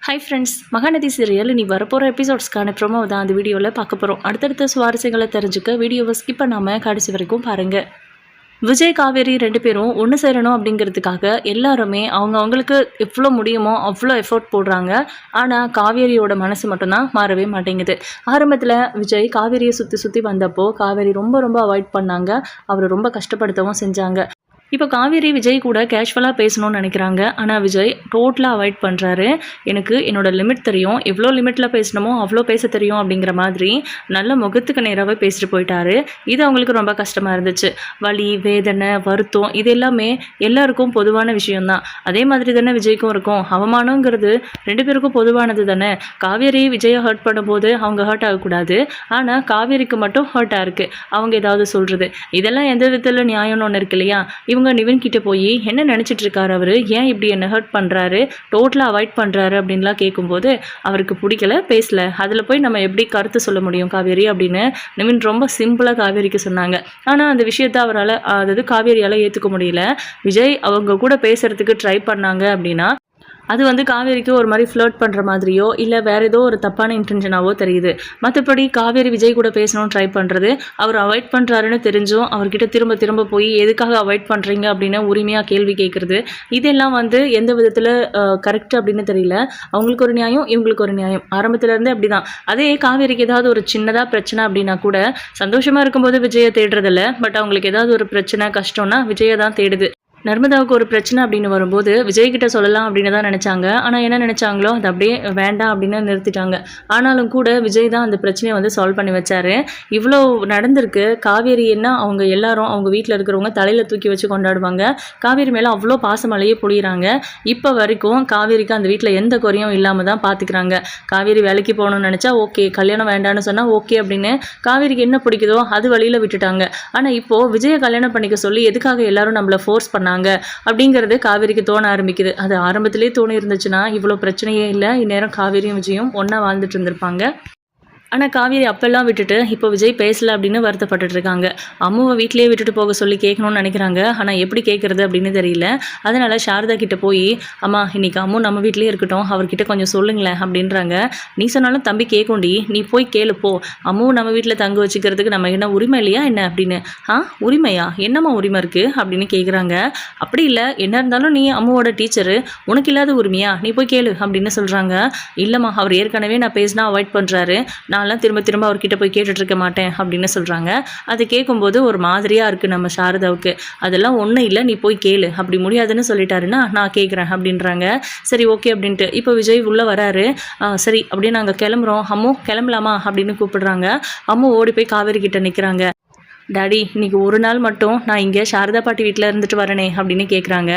Hi friends, Mahanadi serial நீ வரப்போகிற எபிசோட்ஸ்க்கான promo தான் அந்த வீடியோவில் பார்க்க போகிறோம். அடுத்தடுத்த சுவாரஸ்யங்களை தெரிஞ்சுக்க வீடியோவை ஸ்கிப் பண்ணாமல் கடைசி வரைக்கும் பாருங்கள். விஜய் காவேரி 2 பேரும் ஒன்று சேரணும் அப்படிங்கிறதுக்காக எல்லாருமே அவங்களுக்கு எவ்வளோ முடியுமோ அவ்வளோ எஃபோர்ட் போடுறாங்க. ஆனால் காவேரியோட மனசு மட்டும்தான் மாறவே மாட்டேங்குது. ஆரம்பத்தில் விஜய் காவேரியை சுற்றி வந்தப்போ காவேரி ரொம்ப அவாய்ட் பண்ணாங்க. அவரை ரொம்ப கஷ்டப்படுத்தவும் செஞ்சாங்க. இப்போ காவேரி விஜய் கூட கேஷுவலாக பேசணும்னு நினைக்கிறாங்க. ஆனால் விஜய் டோட்டலாக அவாய்ட் பண்ணுறாரு. எனக்கு என்னோடய லிமிட் தெரியும், எவ்வளோ லிமிட்டில் பேசணுமோ அவ்வளோ பேச தெரியும் அப்படிங்கிற மாதிரி நல்ல முகத்துக்கு நேராகவே பேசிட்டு போயிட்டாரு. இது அவங்களுக்கு ரொம்ப கஷ்டமாக இருந்துச்சு. வலி, வேதனை, வருத்தம் இது எல்லாமே எல்லாருக்கும் பொதுவான விஷயம்தான். அதே மாதிரி தானே விஜய்க்கும் இருக்கும். அவமானங்கிறது 2 பேருக்கும் பொதுவானது தானே. காவேரி விஜயை ஹர்ட் பண்ணும்போது அவங்க ஹர்ட் ஆகக்கூடாது. ஆனால் காவேரிக்கு மட்டும் ஹர்ட் ஆயிருக்கு அவங்க ஏதாவது சொல்கிறது. இதெல்லாம் எந்த விதத்தில் நியாயம்னு ஒன்று இருக்கு இல்லையா? இவங்க நிவின் கிட்ட போய் என்ன நினச்சிட்டு இருக்காரு, அவர் ஏன் இப்படி என்ன ஹர்ட் பண்ணுறாரு, டோட்டலாக அவாய்ட் பண்ணுறாரு அப்படின்லாம் கேட்கும்போது அவருக்கு பிடிக்கல, பேசல. அதில் போய் நம்ம எப்படி கருத்து சொல்ல முடியும் காவேரி அப்படின்னு நிவின் ரொம்ப சிம்பிளாக காவேரிக்கு சொன்னாங்க. ஆனால் அந்த விஷயத்தை அவரால், அதாவது காவேரியால் ஏற்றுக்க முடியல. விஜய் அவங்க கூட பேசுகிறதுக்கு ட்ரை பண்ணாங்க அப்படின்னா அது காவேரிக்கு ஒரு மாதிரி ஃப்ளர்ட் பண்ணுற மாதிரியோ இல்லை வேறு ஏதோ ஒரு தப்பான இன்டென்ஷனாவோ தெரியுது. மற்றபடி காவேரி விஜய் கூட பேசணும்னு ட்ரை பண்ணுறது, அவர் அவாய்ட் பண்ணுறாருன்னு தெரிஞ்சும் அவர்கிட்ட திரும்ப போய் எதுக்காக அவாய்ட் பண்ணுறீங்க அப்படின்னு உரிமையாக கேள்வி கேட்குறது, இதெல்லாம் எந்த விதத்தில் கரெக்ட் அப்படின்னு தெரியல. அவங்களுக்கு ஒரு நியாயம், இவங்களுக்கு ஒரு நியாயம். ஆரம்பத்துலேருந்தே அப்படி தான். அதே காவேரிக்கு ஏதாவது ஒரு சின்னதாக பிரச்சனை அப்படின்னா கூட சந்தோஷமாக இருக்கும்போது விஜயை தேடுறதில்ல. பட் அவங்களுக்கு ஏதாவது ஒரு பிரச்சனை கஷ்டம்னா விஜயை தான் தேடுது. நர்மதாவுக்கு ஒரு பிரச்சனை அப்படின்னு வரும்போது விஜய்கிட்ட சொல்லலாம் அப்படின்னு தான் நினச்சாங்க. ஆனால் என்ன நினச்சாங்களோ அது அப்படியே வேண்டாம் அப்படின்னு நிறுத்திட்டாங்க. ஆனாலும் கூட விஜய் தான் அந்த பிரச்சனையை சால்வ் பண்ணி வச்சார். இவ்வளோ நடந்திருக்கு. காவேரி என்ன அவங்க எல்லாரும் அவங்க வீட்டில் இருக்கிறவங்க தலையில் தூக்கி வச்சு கொண்டாடுவாங்க. காவேரி மேலே அவ்வளோ பாசமலையே பொழியிறாங்க. இப்போ வரைக்கும் காவேரிக்கு அந்த வீட்டில் எந்த குறையும் இல்லாமல் தான் பார்த்துக்கிறாங்க. காவேரி வேலைக்கு போகணும்னு நினச்சா ஓகே, கல்யாணம் வேண்டான்னு சொன்னால் ஓகே அப்படின்னு காவேரிக்கு என்ன பிடிக்குதோ அது வழியில் விட்டுட்டாங்க. ஆனால் இப்போது விஜயை கல்யாணம் பண்ணிக்க சொல்லி எதுக்காக எல்லாரும் நம்மளை ஃபோர்ஸ் பண்ணாங்க அப்படிங்கிறது காவேரிக்கு தோண ஆரம்பிக்குது. அது ஆரம்பத்திலே தோணி இருந்துச்சுன்னா இவ்வளோ பிரச்சனையே இல்லை. இந்நேரம் காவேரியும் விஜயும் ஒன்றா வாழ்ந்துட்டு இருந்திருப்பாங்க. ஆனால் காவேரி அப்பெல்லாம் விட்டுட்டு இப்போ விஜய் பேசலை அப்படின்னு வருத்தப்பட்டு இருக்காங்க. அம்மாவை வீட்டிலேயே விட்டுட்டு போக சொல்லி கேட்கணும்னு நினைக்கிறாங்க. ஆனால் எப்படி கேட்குறது அப்படின்னு தெரியல. அதனால் சாரதா கிட்டே போய் அம்மா இன்னைக்கு அம்மு நம்ம வீட்லேயே இருக்கட்டும், அவர்கிட்ட கொஞ்சம் சொல்லுங்களேன் அப்படின்றாங்க. நீ சொன்னாலும் தம்பி கேட்கும்டி, நீ போய் கேளுப்போ. அம்முவும் நம்ம வீட்டில் தங்க வச்சுக்கிறதுக்கு நம்ம என்ன உரிமை இல்லையா என்ன அப்படின்னு. உரிமையா, என்னம்மா உரிமை இருக்குது அப்படின்னு கேட்குறாங்க. அப்படி இல்லை, என்ன இருந்தாலும் நீ அம்முவோட டீச்சரு, உனக்கு இல்லாத உரிமையா, நீ போய் கேளு அப்படின்னு சொல்கிறாங்க. இல்லைம்மா, அவர் ஏற்கனவே நான் பேசினா அவாய்ட் பண்ணுறாரு, நான்லாம் திரும்ப அவர்கிட்ட போய் கேட்டுட்டு இருக்க மாட்டேன் அப்படின்னு சொல்கிறாங்க. அது கேட்கும்போது ஒரு மாதிரியாக இருக்குது நம்ம சாரதாவுக்கு. அதெல்லாம் ஒன்றும் இல்லை, நீ போய் கேளு, அப்படி முடியாதுன்னு சொல்லிட்டாருன்னா நான் கேட்குறேன் அப்படின்றாங்க. சரி ஓகே அப்படின்ட்டு இப்போ விஜய் உள்ளே வராரு. சரி அப்படின்னு நாங்கள் கிளம்புறோம், அம்மு கிளம்பலாமா அப்படின்னு கூப்பிடுறாங்க. அம்மு ஓடி போய் காவேரி கிட்ட நிற்கிறாங்க. டாடி இன்றைக்கி ஒரு நாள் மட்டும் நான் இங்கே சாரதா பாட்டி வீட்டில் இருந்துட்டு வரனே அப்படின்னு கேட்குறாங்க.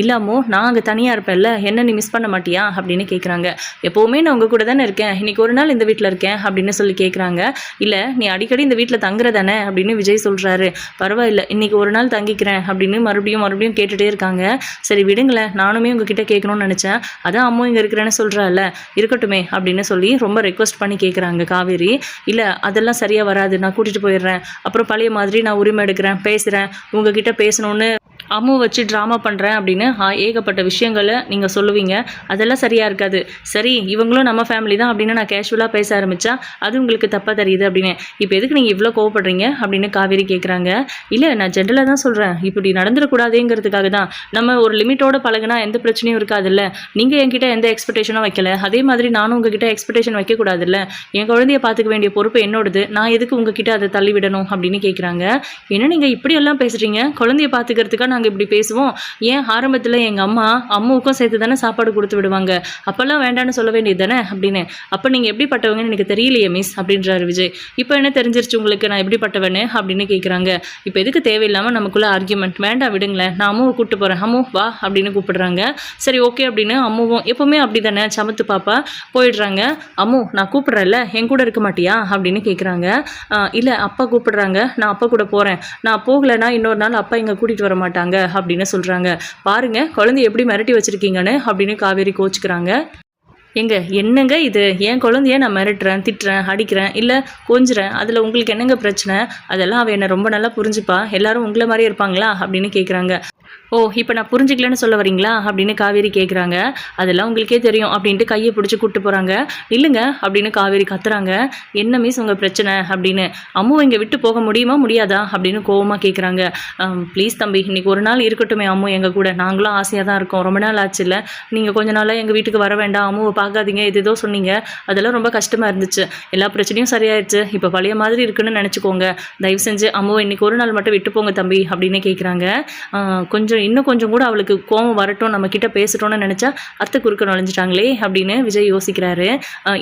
இல்லாமோ நான் அங்கே தனியாக இருப்பேன்ல, என்ன நீ மிஸ் பண்ண மாட்டியா அப்படின்னு கேட்குறாங்க. எப்போவுமே நான் உங்கள் கூட தானே இருக்கேன், இன்றைக்கி ஒரு நாள் இந்த வீட்டில் இருக்கேன் அப்படின்னு சொல்லி கேட்குறாங்க. இல்லை நீ அடிக்கடி இந்த வீட்டில் தங்குறதானே அப்படின்னு விஜய் சொல்கிறாரு. பரவாயில்ல, இன்றைக்கி ஒரு நாள் தங்கிக்கிறேன் அப்படின்னு மறுபடியும் கேட்டுகிட்டே இருக்காங்க. சரி விடுங்களேன், நானுமே உங்ககிட்ட கேட்கணும்னு நினச்சேன், அதான் அம்மா இங்கே இருக்கிறேன்னு சொல்கிறாள்ல, இருக்கட்டுமே அப்படின்னு சொல்லி ரொம்ப ரெக்வஸ்ட் பண்ணி கேட்குறாங்க காவேரி. இல்லை அதெல்லாம் சரியாக வராது, நான் கூட்டிகிட்டு போயிடுறேன், அப்புறம் பழைய மாதிரி நான் உரிமை எடுக்கிறேன், பேசுகிறேன், உங்ககிட்ட பேசணுன்னு அம்மு வச்சு ட்ராமா பண்ணுறேன் அப்படின்னு ஏகப்பட்ட விஷயங்களை நீங்கள் சொல்லுவீங்க. அதெல்லாம் சரியாக இருக்காது. சரி இவங்களும் நம்ம ஃபேமிலி தான் அப்படின்னு நான் கேஷுவலாக பேச ஆரம்பித்தா அது உங்களுக்கு தப்பாக தெரியுது அப்படின்னு. இப்போ எதுக்கு நீங்கள் இவ்வளோ கோவப்படுறீங்க அப்படின்னு காவேரி கேட்குறாங்க. இல்லை நான் ஜென்ரலாக தான் சொல்கிறேன், இப்படி நடந்துடக்கூடாதுங்கிறதுக்காக தான். நம்ம ஒரு லிமிட்டோட பழகுனா எந்த பிரச்சனையும் இருக்காதுல்ல. நீங்கள் என்கிட்ட எந்த எக்ஸ்பெக்டேஷனும் வைக்கல, அதே மாதிரி நானும் உங்ககிட்ட எக்ஸ்பெக்டேஷன் வைக்கக்கூடாதுல்ல. என் குழந்தைய பார்த்துக்க வேண்டிய பொறுப்பு என்னோடது, நான் எதுக்கு உங்ககிட்ட அதை தள்ளிவிடணும் அப்படின்னு கேட்குறாங்க. ஏன்னா நீங்கள் இப்படியெல்லாம் பேசுகிறீங்க, குழந்தைய பார்த்துக்கிறதுக்காக நாங்கள் இப்படி பேசுவோம். ஏன் ஆரம்பத்தில் எங்கள் அம்மாவுக்கும் சேர்த்து தானே சாப்பாடு கொடுத்து விடுவாங்க, அப்போல்லாம் வேண்டான்னு சொல்ல வேண்டியது தானே அப்படின்னு. அப்போ நீங்கள் எப்படிப்பட்டவங்கன்னு எனக்கு தெரியலையே மிஸ் அப்படின்றாரு விஜய். இப்போ என்ன தெரிஞ்சிருச்சு உங்களுக்கு நான் எப்படிப்பட்டவனு அப்படின்னு கேட்குறாங்க. இப்போ எதுக்கு தேவையில்லாமல் நமக்குள்ள ஆர்கியூமெண்ட், வேண்டாம் விடுங்களேன், நான் அம்மாவை கூப்பிட்டு போகிறேன், அம்மு வா அப்படின்னு கூப்பிடுறாங்க. சரி ஓகே அப்படின்னு அம்முவும் எப்போவுமே அப்படி தானே சமத்து பாப்பா போயிடுறாங்க. அம்மு நான் கூப்பிட்றேன்ல, என் கூட இருக்க மாட்டியா அப்படின்னு கேட்குறாங்க. இல்லை அப்பா கூப்பிடுறாங்க, நான் அப்பா கூட போகிறேன், நான் போகலைன்னா இன்னொரு நாள் அப்பா இங்கே கூட்டிகிட்டு வர மாட்டாங்க அப்படின்னு சொல்கிறாங்க. பாருங்க குழந்தை எப்படி மிரட்டி வச்சுருக்கீங்கன்னு அப்படின்னு காவேரி கோச்சிக்கிறாங்க. என்னங்க இது, என் குழந்தைய நான் மிரட்டுறேன், திட்டுறேன், அடிக்கிறேன், இல்லை கொஞ்சுறேன், அதில் உங்களுக்கு என்னங்க பிரச்சனை, அதெல்லாம் அவள் என்னை ரொம்ப நல்லா புரிஞ்சுப்பா, எல்லாரும் உங்களை மாதிரியே இருப்பாங்களா அப்படின்னு கேட்குறாங்க. ஓ! இப்ப நான் புரிஞ்சுக்கலன்னு சொல்ல வரீங்களா? அப்படின்னு காவேரி கேட்குறாங்க. அதெல்லாம் உங்களுக்கே தெரியும் அப்படின்ட்டு கைய பிடிச்சு கூட்டு போறாங்க. நில்லுங்க அப்படின்னு காவேரி கத்துறாங்க. என்ன மிஸ் உங்க பிரச்சனை அப்படின்னு. அம்முவ இங்க விட்டு போக முடியுமா? முடியாதா? அப்படின்னு கோவமா கேட்குறாங்க. ப்ளீஸ் தம்பி இன்னைக்கு ஒரு நாள் இருக்கட்டுமே அம்மு எங்க கூட. நாங்களும் ஆசையா தான் இருக்கோம். ரொம்ப நாள் ஆச்சுல்ல. நீங்க கொஞ்ச நாளா எங்க வீட்டுக்கு வர வேண்டாம். அம்முவ பார்க்காதீங்க. ஏதேதோ சொன்னீங்க. அதெல்லாம் ரொம்ப கஷ்டமா இருந்துச்சு. எல்லா பிரச்சனையும் சரியாயிடுச்சு. இப்ப பழைய மாதிரி இருக்குன்னு நெனச்சுக்கோங்க. தயவு செஞ்சு அம்முவ இன்னைக்கு ஒரு நாள் மட்டும் விட்டு போங்க தம்பி அப்படின்னு கேட்குறாங்க. இன்னும் கொஞ்சம் கூட அவளுக்கு கோவம் வரட்டும், நம்ம கிட்ட பேசட்டும்னு நினச்சா அத்தை குறுக்க நுழைஞ்சிட்டாங்களே அப்படின்னு விஜய் யோசிக்கிறாரு.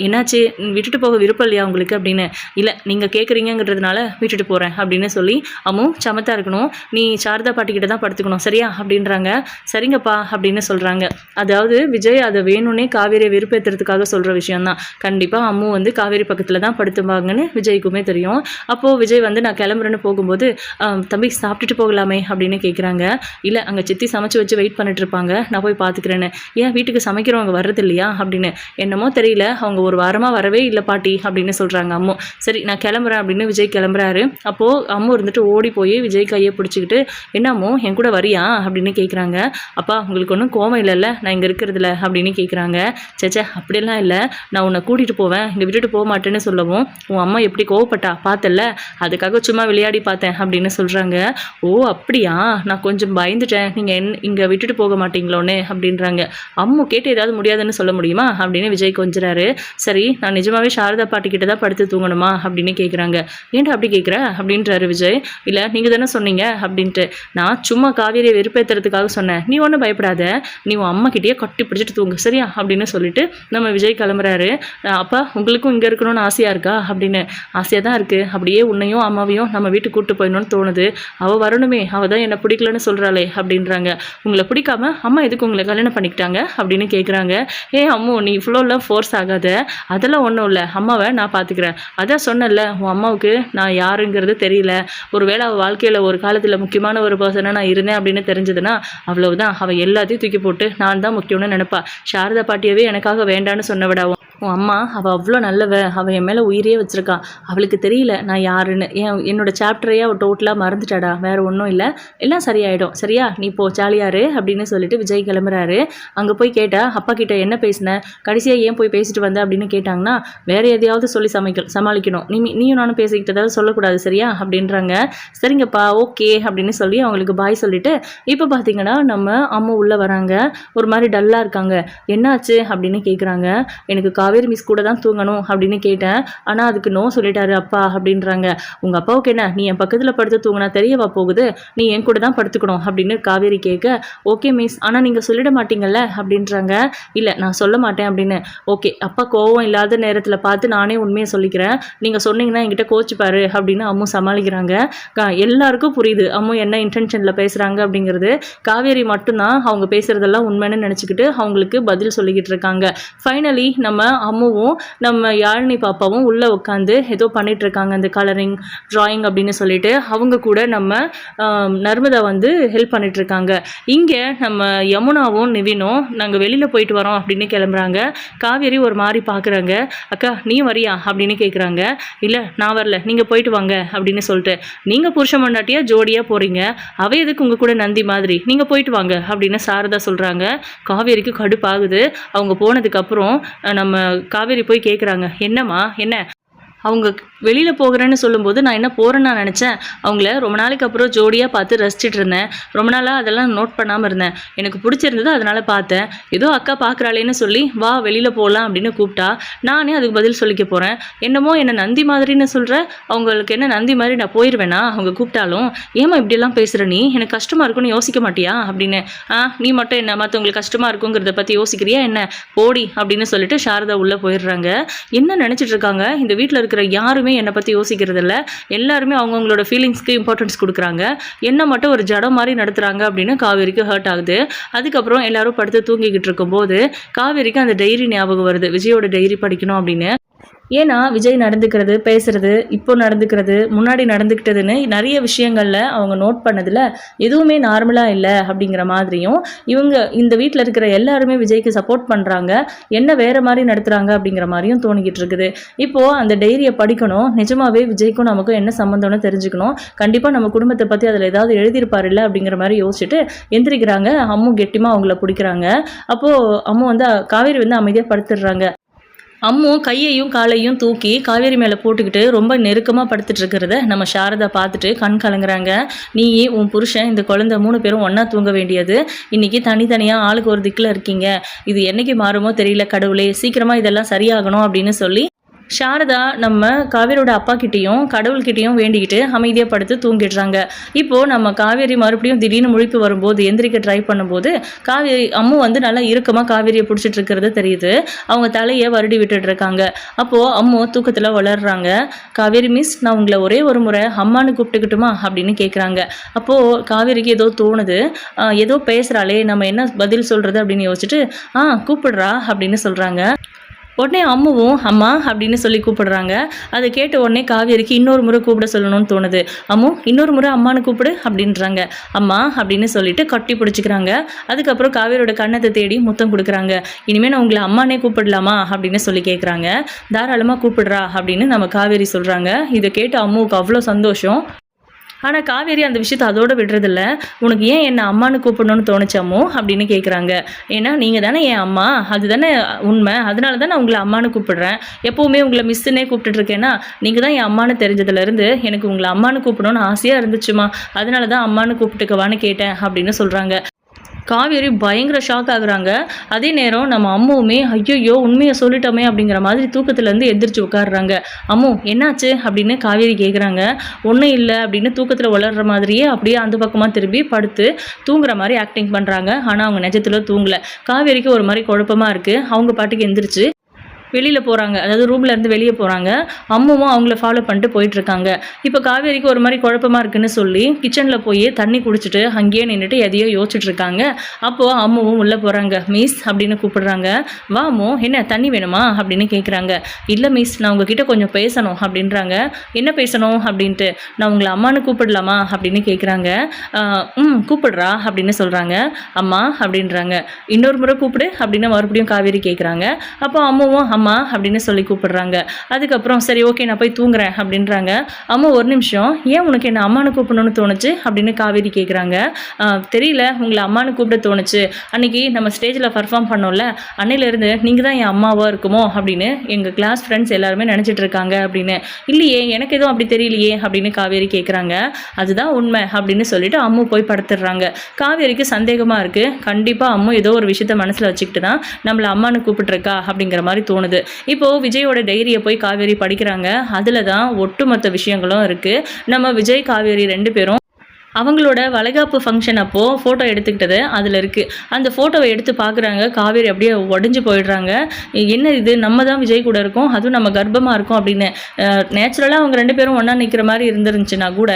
என்னாச்சு விட்டுட்டு போக விருப்பம் இல்லையா உங்களுக்கு அப்படின்னு. இல்லை நீங்கள் கேட்குறீங்கிறதுனால விட்டுட்டு போகிறேன் அப்படின்னு சொல்லி அம்மு சமத்தா இருக்கணும், நீ சாரதா பாட்டிக்கிட்ட தான் படுத்துக்கணும் சரியா அப்படின்றாங்க. சரிங்கப்பா அப்படின்னு சொல்கிறாங்க. அதாவது விஜய் அதை வேணும்னே காவேரியை விருப்பேற்றுறதுக்காக சொல்கிற விஷயம்தான். கண்டிப்பாக அம்மு வந்து காவேரி பக்கத்தில் தான் படுத்துப்பாங்கன்னு விஜய்க்குமே தெரியும். அப்போது விஜய் வந்து நான் கிளம்புறேன்னு போகும்போது தம்பி சாப்பிட்டுட்டு போகலாமே அப்படின்னு கேட்குறாங்க. இல்லை அங்கே சித்தி சமைச்சு வச்சு வெயிட் பண்ணிட்டு இருப்பாங்க, நான் போய் பார்த்துக்கிறேன்னு. ஏன் வீட்டுக்கு சமைக்கிறவங்க வர்றது இல்லையா அப்படின்னு. என்னமோ தெரியல அவங்க ஒரு வாரமாக வரவே இல்லை பாட்டி அப்படின்னு சொல்கிறாங்க அம்மு. சரி நான் கிளம்புறேன் அப்படின்னு விஜய் கிளம்புறாரு. அப்போது அம்மு இருந்துட்டு ஓடி போய் விஜய் கையை பிடிச்சிக்கிட்டு என்னம்மோ என் கூட வரியா அப்படின்னு கேட்குறாங்க. அப்பா உங்களுக்கு ஒன்றும் கோவம் இல்லைல்ல நான் இங்கே இருக்கிறதுல அப்படின்னு கேட்குறாங்க. சேச்சே அப்படியெல்லாம் இல்லை, நான் உன்னை கூட்டிகிட்டு போவேன் இங்கே விட்டுட்டு போக மாட்டேன்னு சொல்லவும் உன் அம்மா எப்படி கோவப்பட்டா பார்த்தல, அதுக்காக சும்மா விளையாடி பார்த்தேன் அப்படின்னு சொல்கிறாங்க. ஓ அப்படியா, நான் கொஞ்சம் பயந்துட்டேன் நீங்கள் இங்கே விட்டுட்டு போக மாட்டீங்களோன்னு அப்படின்றாங்க. அம்மு கேட்டு ஏதாவது முடியாதுன்னு சொல்ல முடியுமா அப்படின்னு விஜய் கொஞ்சிறாரு. சரி நான் நிஜமாவே சாரதா பாட்டிக்கிட்ட தான் படுத்து தூங்கணுமா அப்படின்னு கேட்குறாங்க. ஏன்டா அப்படி கேட்குற அப்படின்றாரு விஜய். இல்லை நீங்கள் தானே சொன்னீங்க அப்படின்ட்டு. நான் சும்மா காவேரியை வெறுப்பேற்றுறதுக்காக சொன்னேன், நீ ஒன்றும் பயப்படாத, நீ உன் அம்மா கிட்டேயே கட்டி பிடிச்சிட்டு தூங்கு சரியா அப்படின்னு சொல்லிட்டு நம்ம விஜய் கிளம்புறாரு. அப்பா உங்களுக்கும் இங்கே இருக்கணும்னு ஆசையாக இருக்கா அப்படின்னு. ஆசையாக தான் இருக்குது, அப்படியே உன்னையும் அம்மாவையும் நம்ம வீட்டுக்கு கூப்பிட்டு போயிடணும்னு தோணுது. அவள் வரணுமே, அவள் தான் என்னை பிடிக்கலன்னு சொல்கிறாளே அப்படின்றாங்க. உங்களை பிடிக்காம அம்மா எதுக்கு உங்களை கல்யாணம் பண்ணிக்கிட்டாங்க அப்படின்னு கேட்குறாங்க. அம்மு நீ இவ்வளோலாம் ஃபோர்ஸ் ஆகாத, அதெல்லாம் ஒன்றும் இல்லை, அம்மாவை நான் பார்த்துக்கிறேன். அதான் சொன்னல உன் அம்மாவுக்கு நான் யாருங்கிறது தெரியல, ஒருவேளை அவள் வாழ்க்கையில் ஒரு காலத்தில் முக்கியமான ஒரு பர்சனாக நான் இருந்தேன் அப்படின்னு தெரிஞ்சதுன்னா அவ்வளவுதான், அவள் எல்லாத்தையும் தூக்கி போட்டு நான் தான் முக்கியம்னு நினைப்பா. சாரதா பாட்டியவே எனக்காக வேண்டான்னு சொன்னவிடா உன் அம்மா, அவள் அவ்வளோ நல்லவ, அவள் என் மேலே உயிரே வச்சுருக்கா, அவளுக்கு தெரியல நான் யாருன்னு. என்னோட சாப்டரையே அவள் டோட்டலாக மறந்துட்டாடா, வேறு ஒன்றும் இல்லை, எல்லாம் சரியாயிடும் சரியா, நீ போ ஜாலியாரு அப்படின்னு சொல்லிட்டு விஜய் கிளம்புறாரு. அங்கே போய் கேட்டால் அப்பா கிட்ட என்ன பேசினேன், கடைசியாக ஏன் போய் பேசிட்டு வந்த அப்படின்னு கேட்டாங்கன்னா வேறு எதையாவது சொல்லி சமாளிக்கணும், நீயும் நானும் பேசிக்கிட்டதாவது சொல்லக்கூடாது சரியா அப்படின்றாங்க. சரிங்கப்பா ஓகே அப்படின்னு சொல்லி அவங்களுக்கு பாய் சொல்லிட்டு இப்போ பார்த்தீங்கன்னா நம்ம அம்மா உள்ளே வராங்க. ஒரு மாதிரி டல்லாக இருக்காங்க. என்னாச்சு அப்படின்னு கேட்குறாங்க. எனக்கு காவேரி மிஸ் கூட தான் தூங்கணும் அப்படின்னு கேட்டேன், ஆனால் அதுக்கு நோ சொல்லிட்டாரு அப்பா அப்படின்றாங்க. உங்கள் அப்பாவுக்கு என்ன, நீ என் பக்கத்தில் படுத்து தூங்கினா தெரியவா போகுது, நீ என் கூட தான் படுத்துக்கணும் அப்படின்னு காவேரி கேட்க, ஓகே மிஸ் ஆனால் நீங்கள் சொல்லிட மாட்டீங்கல்ல அப்படின்றாங்க. இல்லை நான் சொல்ல மாட்டேன் அப்படின்னு. ஓகே அப்பா கோவம் இல்லாத நேரத்தில் பார்த்து நானே உண்மையை சொல்லிக்கிறேன், நீங்கள் சொன்னீங்கன்னா என்கிட்ட கோச்சிப்பாரு அப்படின்னு அம்மு சமாளிக்கிறாங்க. எல்லாருக்கும் புரியுது அம்மு என்ன இன்டென்ஷனில் பேசுகிறாங்க அப்படிங்கிறது. காவேரி மட்டும்தான் அவங்க பேசுகிறதெல்லாம் உண்மைன்னு நினச்சிக்கிட்டு அவங்களுக்கு பதில் சொல்லிக்கிட்டு இருக்காங்க. ஃபைனலி நம்ம அம்முவும் நம்ம யாழினி பாப்பாவும் உள்ளே உட்காந்து ஏதோ பண்ணிட்டு இருக்காங்க, அந்த கலரிங் ட்ராயிங் அப்படின்னு சொல்லிட்டு. அவங்க கூட நம்ம நர்மதா வந்து ஹெல்ப் பண்ணிட்டு இருக்காங்க. இங்கே நம்ம யமுனாவும் நிவினும் நாங்கள் வெளியில் போயிட்டு வரோம் அப்படின்னு கிளம்புறாங்க. காவேரி ஒரு மாதிரி பார்க்குறாங்க. அக்கா நீ வரியா அப்படின்னு கேட்குறாங்க. இல்லை நான் வரல, நீங்கள் போயிட்டு வாங்க அப்படின்னு சொல்லிட்டு. நீங்கள் புருஷ மண்டாட்டியா ஜோடியாக போகிறீங்க, அவ எதுக்கு உங்கள் கூட நந்தி மாதிரி, நீங்கள் போயிட்டு வாங்க அப்படின்னு சாரதா சொல்கிறாங்க. காவேரிக்கு கடுப்பாகுது. அவங்க போனதுக்கப்புறம் நம்ம காவேரி போய் கேட்குறாங்க, என்னம்மா என்ன அவங்க வெளியில் போகிறேன்னு சொல்லும்போது நான் என்ன போகிறேன்னு நான் நினச்சேன், அவங்கள ரொம்ப நாளைக்கு அப்புறம் ஜோடியாக பார்த்து ரசிச்சிட்டு இருந்தேன், ரொம்ப நாளாக அதெல்லாம் நோட் பண்ணாமல் இருந்தேன், எனக்கு பிடிச்சிருந்தது அதனால் பார்த்தேன், ஏதோ அக்கா பார்க்குறாளேன்னு சொல்லி வா வெளியில் போகலாம் அப்படின்னு கூப்பிட்டா நானே அதுக்கு பதில் சொல்லிக்க போகிறேன், என்னமோ என்ன நந்தி மாதிரின்னு சொல்கிற, அவங்களுக்கு என்ன நந்தி மாதிரி நான் போயிடுவேனா அவங்க கூப்பிட்டாலும், ஏமா இப்படியெல்லாம் பேசுகிற நீ, எனக்கு கஷ்டமாக இருக்குன்னு யோசிக்க மாட்டியா அப்படின்னு. நீ மட்டும் என்ன மற்றவங்களுக்கு கஷ்டமாக இருக்குங்கிறத பற்றி யோசிக்கிறியா என்ன, போடி அப்படின்னு சொல்லிட்டு சாரதா உள்ளே போயிடுறாங்க. என்ன நினச்சிட்டு இருக்காங்க, இந்த வீட்டில் இருக்கிற யாருமே என்னை பற்றி யோசிக்கிறது இல்லை, எல்லாருமே அவங்கவுங்களோட ஃபீலிங்ஸ்க்கு இம்பார்ட்டன்ஸ் கொடுக்குறாங்க, என்ன மட்டும் ஒரு ஜடம் மாதிரி நடத்துகிறாங்க அப்படின்னு காவேரிக்கு ஹர்ட் ஆகுது. அதுக்கப்புறம் எல்லாரும் படுத்து தூங்கிக்கிட்டு இருக்கும்போது காவேரிக்கு அந்த டைரி ஞாபகம் வருது, விஜயோட டைரி படிக்கணும் அப்படின்னு. ஏன்னா விஜய் நடந்துக்கிறது, பேசுறது, இப்போ நடந்துக்கிறது, முன்னாடி நடந்துக்கிட்டதுன்னு நிறைய விஷயங்கள்ல அவங்க நோட் பண்ணதுல எதுவுமே நார்மலா இல்ல அப்படிங்கிற மாதிரியும், இவங்க இந்த வீட்ல இருக்கிற எல்லாருமே விஜய்க்கு சப்போர்ட் பண்றாங்க. என்ன வேற மாரி நடத்துறாங்க அப்படிங்கிற மாரியும் தோணிக்கிட்டு இருக்குது. இப்போ அந்த டைரிய படிக்கணும். நிஜமாவே விஜய்க்கும் நமக்கும் என்ன சம்மந்தம்னு தெரிஞ்சுக்கணும். கண்டிப்பா நம்ம குடும்பத்த பத்தி அதுல ஏதாவது எழுதியிருப்பாருல்ல அப்படிங்கிற மாரி யோசிச்சுட்டு எந்திரிக்கிறாங்க. அம்மு கெட்டிமா அவங்கள புடிக்கிறாங்க. அப்போ அம்மு வந்து காவேரி வந்து அமைதியா படுத்துடுறாங்க. அம்மு கையையும் காலையும் தூக்கி காவேரி மேலே போட்டுக்கிட்டு ரொம்ப நெருக்கமாக படுத்துட்டு இருக்கிறத நம்ம சாரதா பார்த்துட்டு கண் கலங்குறாங்க. நீ உன் புருஷன் இந்த குழந்தை 3 பேரும் ஒன்றா தூங்க வேண்டியது, இன்னைக்கு தனித்தனியாக ஆளுக்கு ஒரு திக்கில் இருக்கீங்க. இது என்னைக்கு மாறுமோ தெரியல கடவுளே, சீக்கிரமாக இதெல்லாம் சரியாகணும் அப்படின்னு சொல்லி சாரதா நம்ம காவேரியோட அப்பா கிட்டேயும் கடவுள்கிட்டையும் வேண்டிக்கிட்டு அமைதியாக படுத்து தூங்கிடுறாங்க. இப்போது நம்ம காவேரி மறுபடியும் திடீர்னு முழிப்பு வரும்போது எந்திரிக்க ட்ரை பண்ணும்போது காவேரி அம்மு வந்து நல்லா இறுக்கமாக காவேரியை பிடிச்சிட்டு இருக்கிறது தெரியுது. அவங்க தலையை வருடி விட்டுட்டு இருக்காங்க. அப்போது அம்மு தூக்கத்தில் வளர்றாங்க. காவேரி மிஸ், நான் உங்களை ஒரே ஒரு முறை அம்மானு கூப்பிட்டுக்கிட்டுமா அப்படின்னு கேட்குறாங்க. அப்போது காவேரிக்கு ஏதோ தோணுது. ஏதோ பேசுகிறாளே, நம்ம என்ன பதில் சொல்கிறது அப்படின்னு யோசிச்சுட்டு கூப்பிடுறா அப்படின்னு சொல்கிறாங்க. உடனே அம்முவும் அம்மா அப்படின்னு சொல்லி கூப்பிடுறாங்க. அதை கேட்ட உடனே காவேரிக்கு இன்னொரு முறை கூப்பிட சொல்லணும்னு தோணுது. அம்மு இன்னொரு முறை அம்மானு கூப்பிடு அப்படின்றாங்க. அம்மா அப்படின்னு சொல்லிட்டு கட்டி பிடிச்சிக்கிறாங்க. அதுக்கப்புறம் காவேரியோட கண்ணத்தை தேடி முத்தம் கொடுக்குறாங்க. இனிமேல் நான் உங்களை அம்மானே கூப்பிடலாமா அப்படின்னு சொல்லி கேட்குறாங்க. தாராளமாக கூப்பிடுறா அப்படின்னு நம்ம காவேரி சொல்கிறாங்க. இதை கேட்டு அம்முவுக்கு அவ்வளோ சந்தோஷம். ஆனால் காவேரி அந்த விஷயத்தை அதோடு விடுறதில்ல. உனக்கு ஏன் என்னை அம்மானு கூப்பிடணும்னு தோணுச்சாமோ அப்படின்னு கேட்குறாங்க. ஏன்னா நீங்கள் தானே என் அம்மா, அதுதானே உண்மை, அதனால தான் நான் உங்களை அம்மானு கூப்பிடுறேன். எப்போவுமே உங்களை மிஸ்ஸுன்னே கூப்பிட்டுருக்கேன்னா நீங்கள் தான் என் அம்மானு தெரிஞ்சதுலேருந்து எனக்கு உங்களை அம்மானு கூப்பிடணும்னு ஆசையாக இருந்துச்சுமா, அதனால தான் அம்மானு கூப்பிட்டுக்கவான்னு கேட்டேன் அப்படின்னு சொல்கிறாங்க. காவேரி பயங்கர ஷாக் ஆகுறாங்க. அதே நேரம் நம்ம அம்முவுமே ஐயோ உண்மையை சொல்லிட்டோமே அப்படிங்கிற மாதிரி தூக்கத்துலேருந்து எந்திரிச்சு உட்காடுறாங்க. அம்மு என்னாச்சு அப்படின்னு காவேரி கேட்குறாங்க. ஒன்றும் இல்லை அப்படின்னு தூக்கத்தில் வளர்கிற மாதிரியே அப்படியே அந்த பக்கமாக திரும்பி படுத்து தூங்குற மாதிரி ஆக்டிங் பண்ணுறாங்க. ஆனால் அவங்க நிஜத்தில் தூங்கலை. காவேரிக்கு ஒரு மாதிரி குழப்பமாக இருக்குது. அவங்க பாட்டுக்கு எந்திரிச்சு வெளியில் போகிறாங்க. அதாவது ரூம்லேருந்து வெளியே போகிறாங்க. அம்முவும் அவங்கள ஃபாலோ பண்ணிட்டு போயிட்டுருக்காங்க. இப்போ காவேரிக்கு ஒரு மாதிரி குழப்பமாக இருக்குன்னு சொல்லி கிச்சனில் போய் தண்ணி குடிச்சிட்டு அங்கேயே நின்றுட்டு எதையோ யோசிச்சுட்டு இருக்காங்க. அப்போது அம்முவும் உள்ளே போகிறாங்க. மிஸ் அப்படின்னு கூப்பிடுறாங்க. வா அம்மு, என்ன தண்ணி வேணுமா அப்படின்னு கேட்குறாங்க. இல்லை மிஸ், நான் உங்ககிட்ட கொஞ்சம் பேசணும் அப்படின்றாங்க. என்ன பேசணும் அப்படின்ட்டு. நான் உங்களை அம்மானு கூப்பிடலாமா அப்படின்னு கேட்குறாங்க. கூப்பிடுறா அப்படின்னு சொல்கிறாங்க. அம்மா அப்படின்றாங்க. இன்னொரு முறை கூப்பிடு அப்படின்னு மறுபடியும் காவேரி கேட்குறாங்க. அப்போ அம்முவும் அம்மா அப்படின்னு சொல்லி கூப்பிடுறாங்க. அதுக்கப்புறம் சரி ஓகே நான் போய் தூங்குறேன் அப்படின்றாங்க. அம்மா ஒரு நிமிஷம், ஏன் உனக்கு என்ன அம்மானு கூப்பிடணும்னு தோணுச்சு அப்படின்னு காவேரி கேட்குறாங்க. தெரியல, உங்களை அம்மானு கூப்பிட தோணுச்சு. அன்றைக்கி நம்ம ஸ்டேஜில் பர்ஃபார்ம் பண்ணோம்ல, அன்னையிலேருந்து நீங்கள் தான் என் அம்மாவாக இருக்குமோ அப்படின்னு எங்கள் கிளாஸ் ஃப்ரெண்ட்ஸ் எல்லாருமே நினச்சிட்டு இருக்காங்க அப்படின்னு. இல்லையே, எனக்கு எதுவும் அப்படி தெரியலையே அப்படின்னு காவேரி கேட்குறாங்க. அதுதான் உண்மை அப்படின்னு சொல்லிட்டு அம்மு போய் படுத்துடுறாங்க. காவேரிக்கு சந்தேகமாக இருக்குது. கண்டிப்பாக அம்மு ஏதோ ஒரு விஷயத்த மனசில் வச்சுக்கிட்டு தான் நம்மளை அம்மானு கூப்பிட்டுருக்கா அப்படிங்கிற மாதிரி தோணுது. இப்போது விஜயோட டைரியை போய் காவேரி படிக்கிறாங்க. அதில் தான் ஒட்டுமொத்த விஷயங்களும் இருக்குது. நம்ம விஜய் காவேரி 2 பேரும் அவங்களோட வளைகாப்பு ஃபங்க்ஷன் அப்போது ஃபோட்டோ எடுத்துக்கிட்டது அதில் இருக்குது. அந்த ஃபோட்டோவை எடுத்து பார்க்குறாங்க. காவேரி அப்படியே உடஞ்சி போயிடுறாங்க. என்ன இது, நம்ம தான் விஜய் கூட இருக்கோம், அதுவும் நம்ம கர்ப்பமாக இருக்கோம் அப்படின்னு. நேச்சுரலாக அவங்க 2 பேரும் ஒன்றா நிற்கிற மாதிரி இருந்துருந்துச்சுன்னா கூட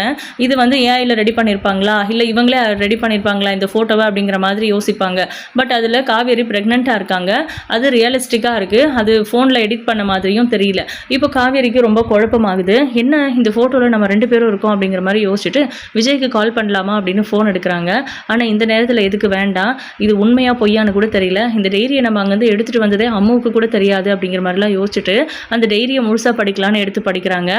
இது வந்து ஏஐயில் ரெடி பண்ணியிருப்பாங்களா, இல்லை இவங்களே ரெடி பண்ணியிருப்பாங்களா இந்த ஃபோட்டோவை அப்படிங்கிற மாதிரி யோசிப்பாங்க. பட் அதில் காவேரி ப்ரெக்னெண்ட்டாக இருக்காங்க. அது ரியலிஸ்டிக்காக இருக்குது. அது ஃபோனில் எடிட் பண்ண மாதிரியும் தெரியல. இப்போ காவேரிக்கு ரொம்ப குழப்பமாகுது. என்ன இந்த ஃபோட்டோவில் நம்ம 2 பேரும் இருக்கோம் அப்படிங்கிற மாதிரி யோசிச்சுட்டு விஜய்க்கு கால் பண்ணலாமா அப்படின்னு ஃபோன் எடுக்கிறாங்க. ஆனால் இந்த நேரத்தில் எதுக்கு வேண்டாம், இது உண்மையாக பொய்யான்னு கூட தெரியல, இந்த டைரியை நம்ம அங்கேருந்து எடுத்துகிட்டு வந்ததே அம்முவுக்கு கூட தெரியாது அப்படிங்கிற மாதிரிலாம் யோசிச்சுட்டு அந்த டைரியை முழுசாக படிக்கலான்னு எடுத்து படிக்கிறாங்க.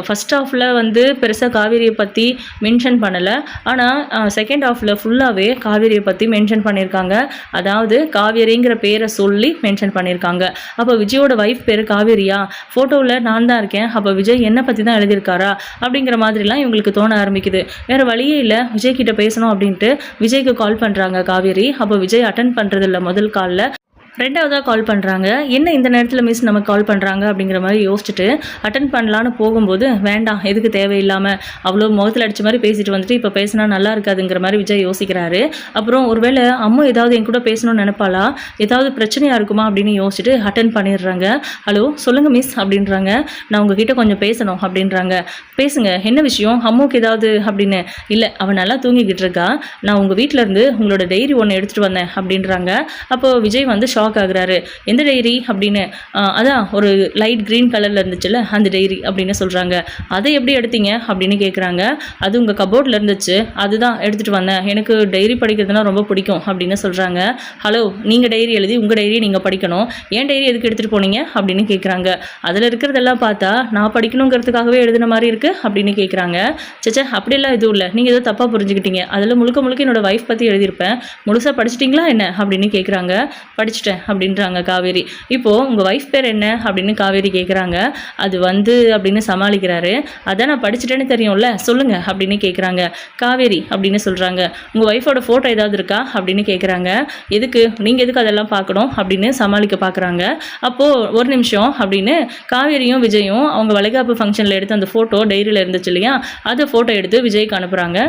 ஃபர்ஸ்ட் ஹாஃபில் வந்து பெருசாக காவேரியை பற்றி மென்ஷன் பண்ணலை. ஆனால் செகண்ட் ஹாஃபில் ஃபுல்லாகவே காவேரியை பற்றி மென்ஷன் பண்ணியிருக்காங்க. அதாவது காவேரிங்கிற பேரை சொல்லி மென்ஷன் பண்ணியிருக்காங்க. அப்போ விஜயோட ஒய்ஃப் பேர் காவேரியா, ஃபோட்டோவில் நான் தான் இருக்கேன், அப்போ விஜய் என்னை பற்றி தான் எழுதியிருக்காரா அப்படிங்கிற மாதிரிலாம் இவங்களுக்கு தோண ஆரம்பிக்குது. வேறு வழியே இல்லை, விஜய் கிட்ட பேசணும் அப்படின்ட்டு விஜய்க்கு கால் பண்ணுறாங்க காவேரி. அப்போ விஜய் அட்டன் பண்ணுறதில்ல முதல் காலில். 2வதாக கால் பண்ணுறாங்க. என்ன இந்த நேரத்தில் மிஸ் நமக்கு கால் பண்ணுறாங்க அப்படிங்கிற மாதிரி யோசிச்சுட்டு அட்டன் பண்ணலான்னு போகும்போது வேண்டாம், எதுக்கு தேவையில்லாமல் அவ்வளோ முகத்தில் அடித்த மாதிரி பேசிட்டு வந்துட்டு இப்போ பேசினா நல்லா இருக்காதுங்கிற மாதிரி விஜய் யோசிக்கிறாரு. அப்புறம் ஒருவேளை அம்மா ஏதாவது என் கூட பேசணும்னு நினைப்பாளா, ஏதாவது பிரச்சனையாக இருக்குமா அப்படின்னு யோசிச்சுட்டு அட்டன் பண்ணிடுறாங்க. ஹலோ சொல்லுங்கள் மிஸ் அப்படின்றாங்க. நான் உங்ககிட்ட கொஞ்சம் பேசணும் அப்படின்றாங்க. பேசுங்க, என்ன விஷயம், அம்மாவுக்கு ஏதாவது அப்படின்னு. இல்லை, அவன் நல்லா தூங்கிக்கிட்டு இருக்கா, நான் உங்கள் வீட்டிலேருந்து உங்களோட டைரி ஒன்று எடுத்துகிட்டு வந்தேன் அப்படின்றாங்க. அப்போ விஜய் வந்து ஷாக் ஷாக் ஆகுறாரு. எந்த டைரி அப்படின்னு. அதான் ஒரு லைட் க்ரீன் கலரில் இருந்துச்சுல்ல அந்த டைரி அப்படின்னு சொல்கிறாங்க. அதை எப்படி எடுத்தீங்க அப்படின்னு கேட்குறாங்க. அது உங்கள் கபோர்டில் இருந்துச்சு, அதுதான் எடுத்துகிட்டு வந்தேன், எனக்கு டைரி படிக்கிறதுனா ரொம்ப பிடிக்கும் அப்படின்னு சொல்கிறாங்க. ஹலோ, நீங்கள் டைரி எழுதி உங்கள் டைரியை நீங்கள் படிக்கணும், ஏன் டைரி எதுக்கு எடுத்துகிட்டு போனீங்க அப்படின்னு கேட்குறாங்க. அதில் இருக்கிறதெல்லாம் பார்த்தா நான் படிக்கணுங்கிறதுக்காகவே எழுதின மாதிரி இருக்குது அப்படின்னு கேட்குறாங்க. சச்சா, அப்படியெல்லாம் எதுவும் இல்லை, நீங்கள் எதுவும் தப்பாக புரிஞ்சுக்கிட்டீங்க, அதில் முழுக்க முழுக்க என்னோடய ஒய்ஃப் பற்றி எழுதியிருப்பேன், முழுசாக படிச்சிட்டிங்களா என்ன அப்படின்னு கேட்குறாங்க. படிச்சிட்டேன் அப்படின்றாங்க காவேரி. இப்போது உங்கள் ஒய்ஃப் பேர் என்ன அப்படின்னு காவேரி கேட்குறாங்க. அது வந்து அப்படின்னு சமாளிக்கிறாரு. அதான் நான் படிச்சிட்டேன்னு தெரியும்ல, சொல்லுங்கள் அப்படின்னு கேட்குறாங்க. காவேரி அப்படின்னு சொல்கிறாங்க. உங்கள் ஒய்ஃபோட ஃபோட்டோ ஏதாவது இருக்கா அப்படின்னு கேட்குறாங்க. எதுக்கு, நீங்கள் எதுக்கு அதெல்லாம் பார்க்கணும் அப்படின்னு சமாளிக்க பார்க்குறாங்க. அப்போது ஒரு நிமிஷம் அப்படின்னு காவேரியும் விஜயும் அவங்க வளைகாப்பு ஃபங்க்ஷனில் எடுத்து அந்த ஃபோட்டோ டைரியில் இருந்துச்சு இல்லையா, அதை ஃபோட்டோ எடுத்து விஜய்க்கு அனுப்புகிறாங்க.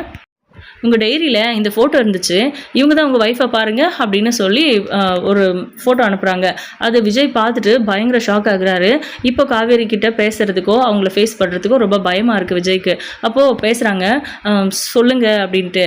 உங்கள் டைரியில் இந்த ஃபோட்டோ இருந்துச்சு, இவங்க தான் உங்கள் ஒய்ஃபை பாருங்கள் அப்படின்னு சொல்லி ஒரு ஃபோட்டோ அனுப்புகிறாங்க. அதை விஜய் பார்த்துட்டு பயங்கர ஷாக் ஆகுறாரு. இப்போ காவேரி கிட்ட பேசுகிறதுக்கோ அவங்கள ஃபேஸ் பண்ணுறதுக்கோ ரொம்ப பயமாக இருக்குது விஜய்க்கு. அப்போது பேசுகிறாங்க. சொல்லுங்கள் அப்படின்ட்டு.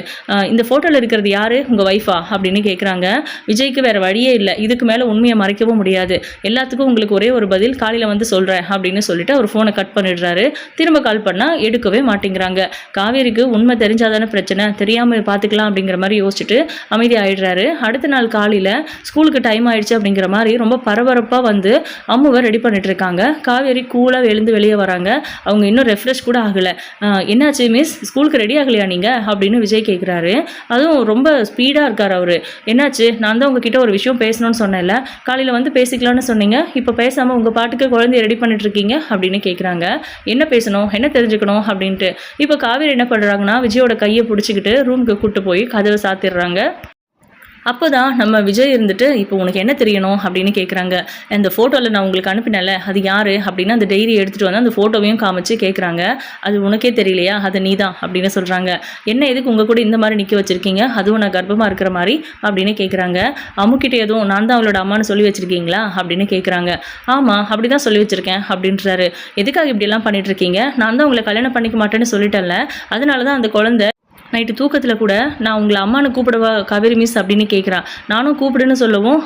இந்த ஃபோட்டோவில் இருக்கிறது யார், உங்கள் ஒய்ஃபா அப்படின்னு கேட்குறாங்க. விஜய்க்கு வேறு வழியே இல்லை, இதுக்கு மேலே உண்மையை மறைக்கவும் முடியாது, எல்லாத்துக்கும் உங்களுக்கு ஒரே ஒரு பதில் காலையில் வந்து சொல்கிறேன் அப்படின்னு சொல்லிட்டு அவர் ஃபோனை கட் பண்ணிடுறாரு. திரும்ப கால் பண்ணால் எடுக்கவே மாட்டேங்கிறாங்க. காவேரிக்கு உண்மை தெரிஞ்சாதானே பிரச்சனை, தெரியாமல் பார்த்துக்கலாம் அப்படிங்கிற மாதிரி யோசிச்சுட்டு அமைதி ஆகிடுறாரு. அடுத்த நாள் காலையில் ஸ்கூலுக்கு டைம் ஆயிடுச்சு அப்படிங்கிற மாதிரி ரொம்ப பரபரப்பாக வந்து அம்முவை ரெடி பண்ணிட்டு இருக்காங்க. காவேரி கூலாக எழுந்து வெளியே வராங்க. அவங்க இன்னும் ரெஃப்ரெஷ் கூட ஆகலை. என்னாச்சு மிஸ், ஸ்கூலுக்கு ரெடி ஆகலையா நீங்கள் அப்படின்னு விஜய் கேட்குறாரு. அதுவும் ரொம்ப ஸ்பீடாக இருக்கார் அவர். என்னாச்சு, நான் தான் உங்ககிட்ட ஒரு விஷயம் பேசணும்னு சொன்னேன்ல, காலையில் வந்து பேசிக்கலான்னு சொன்னீங்க, இப்போ பேசாமல் உங்கள் பாட்டுக்கு குழந்தைய ரெடி பண்ணிட்டு இருக்கீங்க அப்படின்னு கேட்குறாங்க. என்ன பேசணும், என்ன தெரிஞ்சுக்கணும் அப்படின்ட்டு. இப்போ காவேரி என்ன பண்ணுறாங்கன்னா விஜயோட கையை பிடிச்சிக்கிட்டு ரூமுக்கு கூட்டு போய் கதவை சாத்திடுறாங்க. அப்போ தான் நம்ம விஜய் இருந்துட்டு, இப்போ உனக்கு என்ன தெரியணும் அப்படின்னு கேட்குறாங்க. அந்த ஃபோட்டோவில் நான் உங்களுக்கு அனுப்பினேன்ல, அது யார் அப்படின்னு அந்த டைரி எடுத்துகிட்டு வந்து அந்த ஃபோட்டோவையும் காமிச்சு கேட்குறாங்க. அது உனக்கே தெரியலையா, அது நீ தான் அப்படின்னு சொல்கிறாங்க. என்ன எதுக்கு உங்கள் கூட இந்த மாதிரி நிற்க வச்சுருக்கீங்க, அதுவும் நான் கர்ப்பமாக இருக்கிற மாதிரி அப்படின்னு கேட்குறாங்க. அம்முக்கிட்ட எதுவும் நான் தான் அவளோட அம்மானு சொல்லி வச்சுருக்கீங்களா அப்படின்னு கேட்குறாங்க. ஆமாம், அப்படி தான் சொல்லி வச்சுருக்கேன் அப்படின்றாரு. எதுக்காக இப்படியெல்லாம் பண்ணிகிட்ருக்கீங்க, நான் தான் உங்களை கல்யாணம் பண்ணிக்க மாட்டேன்னு சொல்லிட்டேன்ல, அதனால தான் அந்த குழந்தை நைட்டு தூக்கத்தில் கூட நான் உங்களை அம்மானு கூப்பிடவா காவேரி மிஸ் அப்படின்னு கேட்குறா. நானும் கூப்பிடுன்னு சொல்லவும்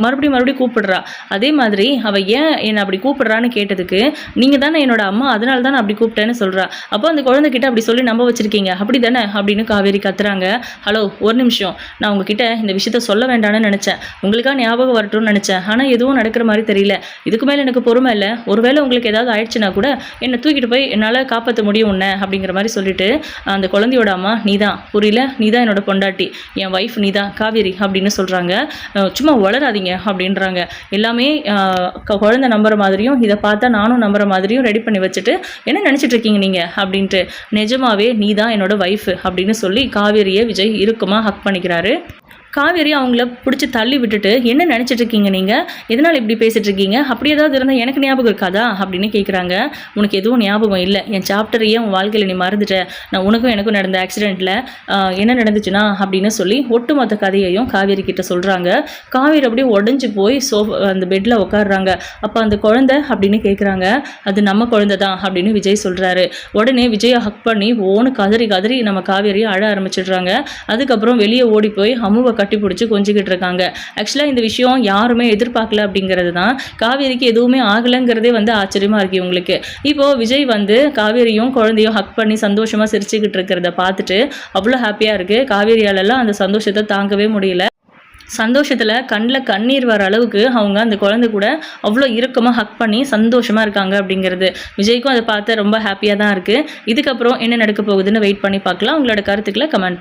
மறுபடியும் கூப்பிடுறா. அதே மாதிரி அவள் ஏன் என்னை அப்படி கூப்பிடுறான்னு கேட்டதுக்கு, நீங்கள் தானே என்னோட அம்மா, அதனால தான் நான் அப்படி கூப்பிட்டேன்னு சொல்கிறா. அப்போ அந்த குழந்தைகிட்ட அப்படி சொல்லி நம்ப வச்சுருக்கீங்க அப்படி தானே அப்படின்னு காவேரி கத்துறாங்க. ஹலோ, ஒரு நிமிஷம், நான் உங்ககிட்ட இந்த விஷயத்த சொல்ல வேண்டாம்னு நினச்சேன், உங்களுக்காக ஞாபகம் வரட்டும்னு நினச்சேன், ஆனால் எதுவும் நடக்கிற மாதிரி தெரியல, இதுக்கு மேலே எனக்கு பொறுமை இல்லை, ஒருவேளை உங்களுக்கு ஏதாவது ஆயிடுச்சுன்னா கூட என்னை தூக்கிட்டு போய் என்னால் காப்பாற்ற முடியும் உன்னை அப்படிங்கிற மாதிரி சொல்லிட்டு அந்த குழந்தையோட அம்மா, நீதான், புரியல, நீதான் என்னோட பொண்டாட்டி, என் ஒய்ஃப் நீதான் காவேரி அப்படின்னு சொல்கிறாங்க. சும்மா வளராதீங்க அப்படின்றாங்க. எல்லாமே குழந்தை நம்புற மாதிரியும் இதை பார்த்தா நானும் நம்புற மாதிரியும் ரெடி பண்ணி வச்சுட்டு என்ன நினச்சிட்டு இருக்கீங்க நீங்கள் அப்படின்ட்டு. நிஜமாவே நீதான் என்னோட ஒய்ஃப் அப்படின்னு சொல்லி காவேரியை விஜய் இறுக்கமாக ஹக் பண்ணிக்கிறாரு. காவேரி அவங்கள பிடிச்சி தள்ளி விட்டுட்டு, என்ன நினச்சிட்டு இருக்கீங்க நீங்கள், எதனால் இப்படி பேசிகிட்டு இருக்கீங்க, அப்படி ஏதாவது இருந்தால் எனக்கு ஞாபகம் இருக்காதா அப்படின்னு கேட்குறாங்க. உனக்கு எதுவும் ஞாபகம் இல்லை, என் சாப்டரையே உன் வாழ்க்கையில் நீ மறந்துட்ட, நான் உனக்கும் எனக்கும் நடந்த ஆக்சிடெண்ட்டில் என்ன நடந்துச்சுன்னா அப்படின்னு சொல்லி ஒட்டுமொத்த கதையையும் காவேரி கிட்ட சொல்கிறாங்க. காவேரி அப்படியே உடஞ்சி போய் அந்த பெட்டில் உட்காடுறாங்க. அப்போ அந்த குழந்தை அப்படின்னு கேட்குறாங்க. அது நம்ம குழந்தை தான் அப்படின்னு விஜய் சொல்கிறாரு. உடனே விஜயை ஹக் பண்ணி ஓன்னு கதறி கதறி நம்ம காவேரியை அழ ஆரம்பிச்சிடுறாங்க. அதுக்கப்புறம் வெளியே ஓடி போய் அம்முவை கட்டி பிடிச்சி கொஞ்சிக்கிட்டு இருக்காங்க. ஆக்சுவலாக இந்த விஷயம் யாருமே எதிர்பார்க்கல அப்படிங்கிறது தான். காவேரிக்கு எதுவுமே ஆகலைங்கிறதே வந்து ஆச்சரியமாக இருக்குது இவங்களுக்கு. இப்போது விஜய் வந்து காவேரியும் குழந்தையும் ஹக் பண்ணி சந்தோஷமாக சிரிச்சுக்கிட்டு இருக்கிறத பார்த்துட்டு அவ்வளோ ஹாப்பியாக இருக்குது. காவேரியாலெல்லாம் அந்த சந்தோஷத்தை தாங்கவே முடியல. சந்தோஷத்தில் கண்ணில் கண்ணீர் வர அளவுக்கு அவங்க அந்த குழந்தை கூட அவ்வளோ இறுக்கமாக ஹக் பண்ணி சந்தோஷமாக இருக்காங்க அப்படிங்கிறது. விஜய்க்கும் அதை பார்த்து ரொம்ப ஹாப்பியாக தான் இருக்குது. இதுக்கப்புறம் என்ன நடக்க போகுதுன்னு வெயிட் பண்ணி பார்க்கலாம். உங்களோட கருத்துக்களை கமெண்ட்